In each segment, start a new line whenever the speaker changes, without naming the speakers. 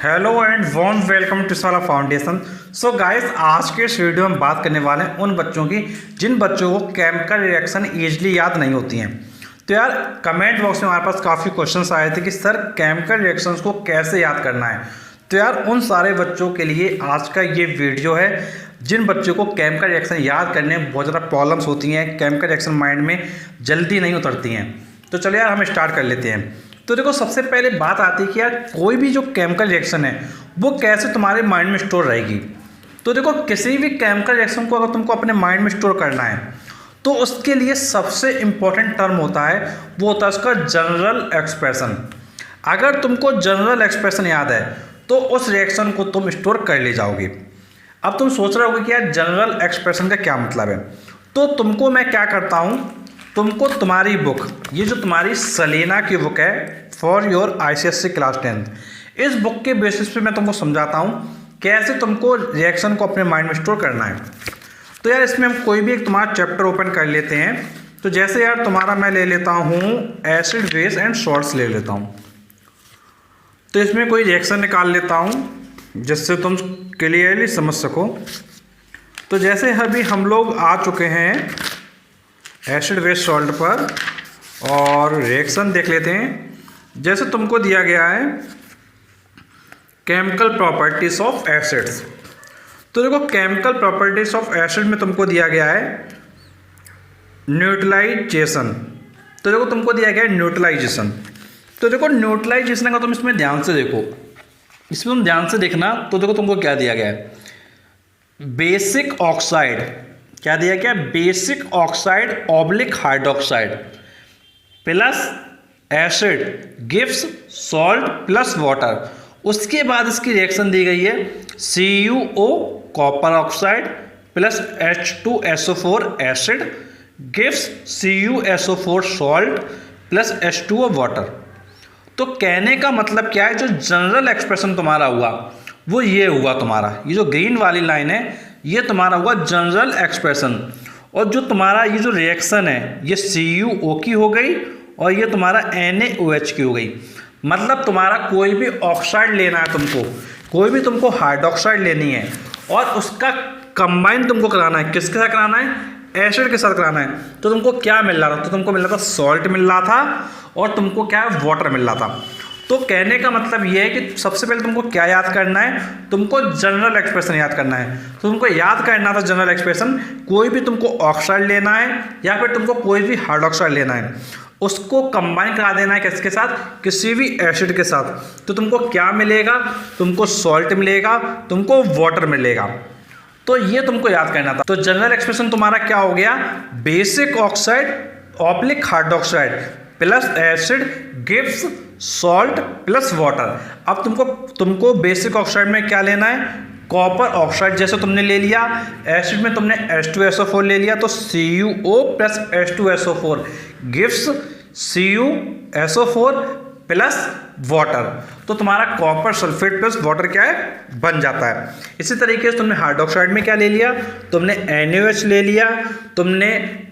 Hello and warm welcome to Sala Foundation. So guys, आज के इस वीडियो में बात करने वाले हैं उन बच्चों की जिन बच्चों को केमिकल रिएक्शन ईजिली याद नहीं होती हैं। तो यार, कमेंट बॉक्स में हमारे पास काफ़ी क्वेश्चंस आए थे कि सर केमिकल रिएक्शंस को कैसे याद करना है। तो यार, उन सारे बच्चों के लिए आज का ये वीडियो है जिन बच्चों को केमिकल रिएक्शन याद करने में बहुत ज़्यादा प्रॉब्लम्स होती हैं, केमिकल रिएक्शन माइंड में जल्दी नहीं उतरती हैं। तो चलिए यार, हम स्टार्ट कर लेते हैं। तो देखो, सबसे पहले बात आती है कि यार कोई भी जो केमिकल रिएक्शन है वो कैसे तुम्हारे माइंड में स्टोर रहेगी। तो देखो, किसी भी केमिकल रिएक्शन को अगर तुमको अपने माइंड में स्टोर करना है तो उसके लिए सबसे इम्पोर्टेंट टर्म होता है, वो होता है उसका जनरल एक्सप्रेशन। अगर तुमको जनरल एक्सप्रेशन याद है तो उस रिएक्शन को तुम स्टोर कर ले जाओगे। अब तुम सोच रहे होगे कि यार जनरल एक्सप्रेशन का क्या मतलब है। तो तुमको मैं क्या करता हूँ, तुमको तुम्हारी बुक, ये जो तुम्हारी सलीना की बुक है for your ICSE class 10th, इस बुक के बेसिस पे मैं तुमको समझाता हूँ कैसे तुमको रिएक्शन को अपने माइंड में स्टोर करना है। तो यार, इसमें हम कोई भी एक तुम्हारा चैप्टर ओपन कर लेते हैं। तो जैसे यार तुम्हारा मैं ले लेता हूँ एसिड बेस एंड सॉल्ट्स ले लेता हूँ। तो इसमें कोई रिएक्शन निकाल लेता हूँ जिससे तुम क्लियरली समझ सको। तो जैसे अभी हम लोग आ चुके हैं एसिड बेस सॉल्ट पर और रिएक्शन देख लेते हैं। जैसे तुमको दिया गया है केमिकल प्रॉपर्टीज ऑफ एसिड्स। तो देखो, केमिकल प्रॉपर्टीज ऑफ एसिड में तुमको दिया गया है न्यूट्रलाइजेशन। तो देखो, तुमको दिया गया है न्यूट्रलाइजेशन। तो देखो, न्यूट्रलाइजेशन का तुम इसमें ध्यान से देखो, इसमें तुम ध्यान से देखना। तो देखो, तुमको क्या दिया गया है, बेसिक ऑक्साइड। क्या दिया गया, basic oxide oblique hydroxide plus acid gives salt plus water. उसके बाद इसकी रिएक्शन दी गई है CuO copper oxide plus H2SO4 acid gives CuSO4 salt plus H2O water. तो कहने का मतलब क्या है, जो जनरल एक्सप्रेशन तुम्हारा हुआ वो ये हुआ तुम्हारा, ये जो ग्रीन वाली लाइन है ये तुम्हारा हुआ जनरल एक्सप्रेशन। और जो तुम्हारा ये जो रिएक्शन है ये CuO की हो गई और ये तुम्हारा NaOH की हो गई। मतलब तुम्हारा कोई भी ऑक्साइड लेना है तुमको, कोई भी तुमको हाइड्रोक्साइड लेनी है और उसका कंबाइन तुमको कराना है। किसके साथ कराना है, एसिड के साथ कराना है। तो तुमको क्या मिल रहा था, तो तुमको मिल रहा था सॉल्ट मिल रहा था और तुमको क्या है, वाटर मिल रहा था। तो कहने का मतलब ये है कि सबसे पहले तुमको क्या याद करना है, तुमको जनरल एक्सप्रेशन याद करना है। तो तुमको याद करना था जनरल एक्सप्रेशन, कोई भी तुमको ऑक्साइड लेना है या फिर तुमको कोई भी हाइड्रोक्साइड लेना है, उसको कंबाइन करा देना है किसके साथ, किसी भी एसिड के साथ। तो तुमको क्या मिलेगा, तुमको सॉल्ट मिलेगा, तुमको वाटर मिलेगा। तो ये तुमको याद करना था। तो जनरल एक्सप्रेशन तुम्हारा क्या हो गया, basic oxide oblique hydroxide plus acid gives salt plus water. अब तुमको बेसिक ऑक्साइड में क्या लेना है, कॉपर ऑक्साइड जैसे तुमने ले लिया, एसिड में तुमने H2SO4 ले लिया तो CuO plus H2SO4 gives CuSO4 plus water. तो तुम्हारा कॉपर सल्फेट प्लस वाटर क्या है, बन जाता है। इसी तरीके से तुमने हाइड्रोक्साइड में क्या ले लिया, तुमने NaOH ले लिया, तुमने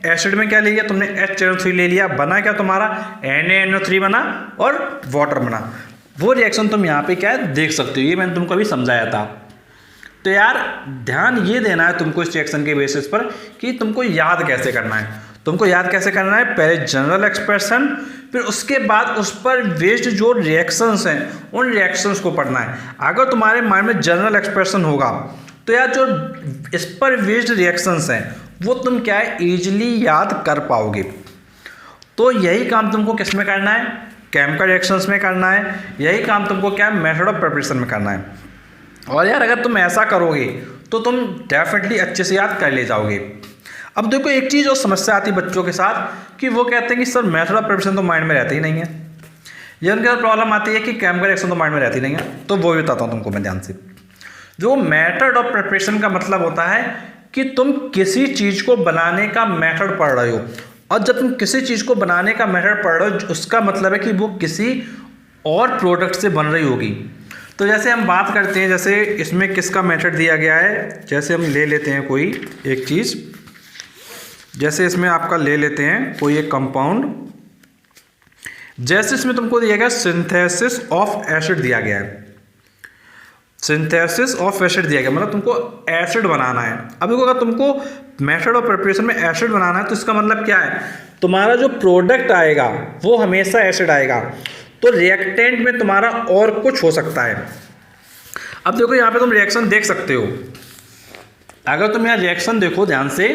एसिड में क्या ले लिया, तुमने HNO3 ले लिया। बना क्या तुम्हारा, NaNO3 बना और वाटर बना। वो रिएक्शन तुम यहाँ पे क्या है देख सकते हो, ये मैंने तुमको अभी समझाया था। तो यार, ध्यान ये देना है तुमको इस रिएक्शन के बेसिस पर कि तुमको याद कैसे करना है। तुमको याद कैसे करना है, पहले जनरल एक्सप्रेशन, फिर उसके बाद उस पर बेस्ड जो रिएक्शंस हैं उन रिएक्शंस को पढ़ना है। अगर तुम्हारे माइंड में जनरल एक्सप्रेशन होगा तो यार जो इस पर बेस्ड रिएक्शंस हैं वो तुम क्या है ईजिली याद कर पाओगे। तो यही काम तुमको किस में करना है, केमिकल रिएक्शंस में करना है। यही काम तुमको क्या है, मेथड ऑफ प्रिपरेशन में करना है। और यार, अगर तुम ऐसा करोगे तो तुम डेफिनेटली अच्छे से याद कर ले जाओगे। अब देखो, एक चीज़ और समस्या आती है बच्चों के साथ कि वो कहते हैं कि सर मेथड ऑफ प्रिपरेशन तो माइंड में रहता ही नहीं है। ये उनके साथ प्रॉब्लम आती है कि केमिकल रिएक्शन तो माइंड में रहती नहीं है। तो वो भी बताता हूँ तुमको मैं ध्यान से। जो मेथड ऑफ प्रिपरेशन का मतलब होता है कि तुम किसी चीज़ को बनाने का मेथड पढ़ रहे हो, और जब तुम किसी चीज़ को बनाने का मेथड पढ़ रहे हो उसका मतलब है कि वो किसी और प्रोडक्ट से बन रही होगी। तो जैसे हम बात करते हैं, जैसे इसमें किसका मेथड दिया गया है, जैसे हम ले लेते हैं कोई एक चीज़, जैसे इसमें आपका ले लेते हैं कोई एक कंपाउंड, जैसे इसमें तुमको दिया गया सिंथेसिस ऑफ एसिड दिया गया है। सिंथेसिस ऑफ एसिड दिया गया, मतलब तुमको एसिड बनाना है। अब देखो अगर तुमको मेथड ऑफ प्रिपरेशन में एसिड बनाना है तो इसका मतलब क्या है, तुम्हारा जो प्रोडक्ट आएगा वो हमेशा एसिड आएगा, तो रिएक्टेंट में तुम्हारा और कुछ हो सकता है। अब देखो यहाँ पे तुम रिएक्शन देख सकते हो, अगर तुम यहाँ रिएक्शन देखो ध्यान से,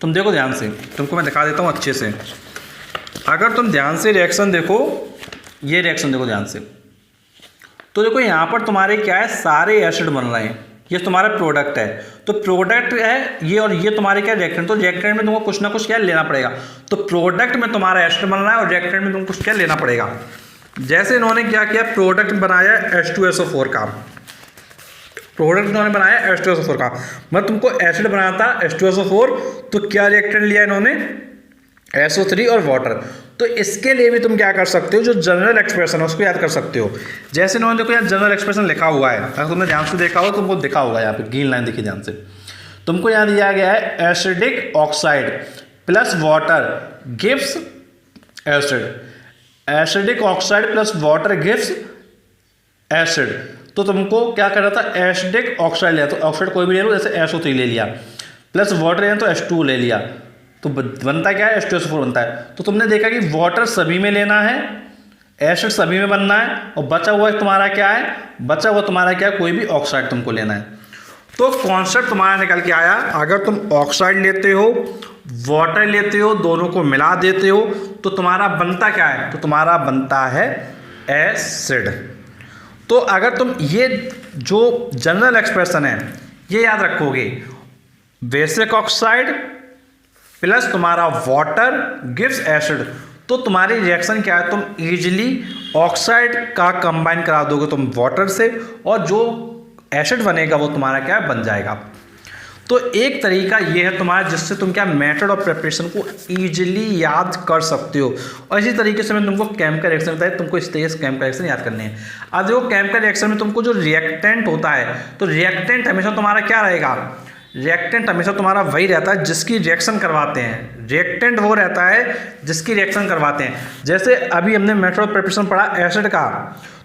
तुम देखो ध्यान से, तुमको मैं दिखा देता हूँ अच्छे से। अगर तुम ध्यान से रिएक्शन देखो, ये रिएक्शन देखो ध्यान से, तो देखो यहाँ पर तुम्हारे क्या है, सारे एसिड बन रहे हैं, ये तुम्हारा प्रोडक्ट है। तो प्रोडक्ट है ये, और ये तुम्हारे क्या रिएक्टेंट, तो रिएक्टेंट में तुमको कुछ ना कुछ क्या लेना पड़ेगा। तो प्रोडक्ट में तुम्हारा एसिड बन रहा है और रिएक्टेंट में तुमको कुछ क्या लेना पड़ेगा। जैसे इन्होंने क्या किया, प्रोडक्ट बनाया H2SO4 का, प्रोडक्ट इन्होंने बनाया H2SO4 का, मतलब तुमको एसिड बनाना था H2SO4, तो क्या रिएक्टेंट लिया इन्होंने, SO3 और वाटर। तो इसके लिए भी तुम क्या कर सकते हो, जो जनरल एक्सप्रेशन है उसको याद कर सकते हो। जैसे इन्होंने देखो यहाँ जनरल एक्सप्रेशन लिखा हुआ है, अगर तुमने ध्यान से देखा हो तुमको दिखा होगा, यहाँ पे ग्रीन लाइन देखिए ध्यान से, तुमको यहाँ दिया गया है acidic oxide plus water gives acid, acidic oxide plus water gives acid. तो तुमको क्या करना था, एसिडिक ऑक्साइड लिया, तो ऑक्साइड कोई भी ले लो, जैसे SO3 ले लिया, प्लस वाटर लिया तो H2 ले लिया, तो बनता क्या है, H2SO4 बनता है। तो तुमने देखा कि वाटर सभी में लेना है, एसिड सभी में बनना है, और बचा हुआ तुम्हारा क्या है, बचा हुआ तुम्हारा क्या है, कोई भी ऑक्साइड तुमको लेना है। तो कॉन्सेप्ट तुम्हारा निकल के आया, अगर तुम ऑक्साइड लेते हो, वाटर लेते हो, दोनों को मिला देते हो, तो तुम्हारा बनता क्या है, तो तुम्हारा बनता है एसिड। तो अगर तुम ये जो जनरल एक्सप्रेशन है ये याद रखोगे, बेसिक ऑक्साइड प्लस तुम्हारा वाटर गिव्स एसिड, तो तुम्हारी रिएक्शन क्या है, तुम इजीली ऑक्साइड का कंबाइन करा दोगे तुम वाटर से, और जो एसिड बनेगा वो तुम्हारा क्या बन जाएगा। तो एक तरीका ये है तुम्हारा, जिससे तुम क्या मेथड ऑफ प्रिपरेशन को इजीली याद कर सकते हो। और इसी तरीके से मैं तुमको केमिकल रिएक्शन बताया, तुमको इस तरीके से केमिकल रिएक्शन याद करने हैं। अब देखो केमिकल रिएक्शन में तुमको जो रिएक्टेंट होता है, तो रिएक्टेंट हमेशा तुम्हारा क्या रहेगा, रिएक्टेंट हमेशा तुम्हारा वही रहता है जिसकी रिएक्शन करवाते हैं। रिएक्टेंट वो रहता है जिसकी रिएक्शन करवाते हैं। जैसे अभी हमने मेथड ऑफ प्रिपरेशन पढ़ा एसिड का,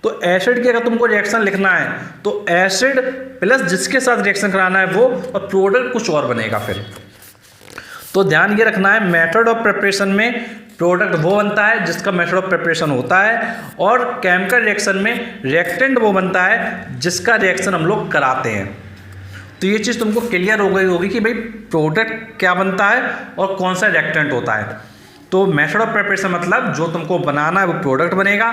तो एसिड की अगर तुमको रिएक्शन लिखना है तो एसिड प्लस जिसके साथ रिएक्शन कराना है वो, और प्रोडक्ट कुछ और बनेगा फिर। तो ध्यान ये रखना है, मेथड ऑफ प्रिपरेशन में प्रोडक्ट वो बनता है जिसका मेथड ऑफ प्रिपरेशन होता है, और केमिकल रिएक्शन में रिएक्टेंट वो बनता है जिसका रिएक्शन हम लोग कराते हैं। तो ये चीज़ तुमको क्लियर हो गई होगी कि भाई प्रोडक्ट क्या बनता है और कौन सा रिएक्टेंट होता है। तो मेथड ऑफ प्रिपरेशन मतलब जो तुमको बनाना है वो प्रोडक्ट बनेगा,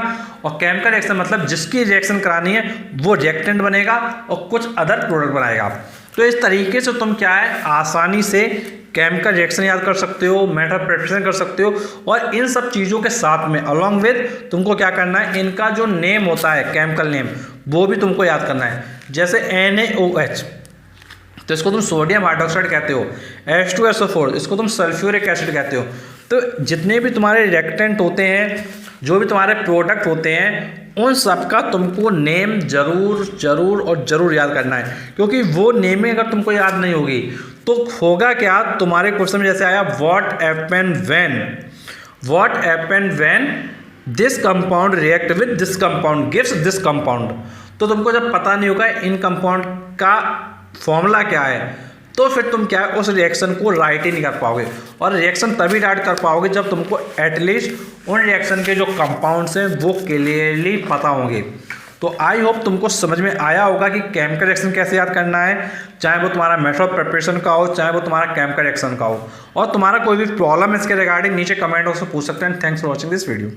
और केमिकल रिएक्शन मतलब जिसकी रिएक्शन करानी है वो रिएक्टेंट बनेगा और कुछ अदर प्रोडक्ट बनाएगा। तो इस तरीके से तुम क्या है आसानी से केमिकल रिएक्शन याद कर सकते हो, मेथड ऑफ प्रिपरेशन कर सकते हो, और इन सब चीज़ों के साथ में अलॉन्ग विद तुमको क्या करना है, इनका जो नेम होता है केमिकल नेम वो भी तुमको याद करना है। जैसे NaOH, तो इसको तुम सोडियम हाइड्रोक्साइड कहते हो, H2SO4 इसको तुम सल्फ्यूरिक एसिड कहते हो। तो जितने भी तुम्हारे रिएक्टेंट होते हैं, जो भी तुम्हारे प्रोडक्ट होते हैं, उन सब का तुमको नेम जरूर याद करना है, क्योंकि वो नेमिंग अगर तुमको याद नहीं होगी तो होगा क्या, तुम्हारे क्वेश्चन में जैसे आया what happened when this compound react with this compound gives this compound. तो तुमको जब पता नहीं होगा इन कंपाउंड का फॉर्मूला क्या है, तो फिर तुम क्या है उस रिएक्शन को राइट ही नहीं कर पाओगे, और रिएक्शन तभी राइट कर पाओगे जब तुमको एटलीस्ट उन रिएक्शन के जो कंपाउंड्स हैं वो क्लियरली पता होंगे। तो आई होप तुमको समझ में आया होगा कि केमिकल रिएक्शन कैसे याद करना है, चाहे वो तुम्हारा मेथड ऑफ प्रिपरेशन का हो, चाहे वो तुम्हारा केमिकल रिएक्शन का हो। और तुम्हारा कोई भी प्रॉब्लम इसके रिगार्डिंग नीचे कमेंट बॉक्स में पूछ सकते हैं। Thanks for watching this video.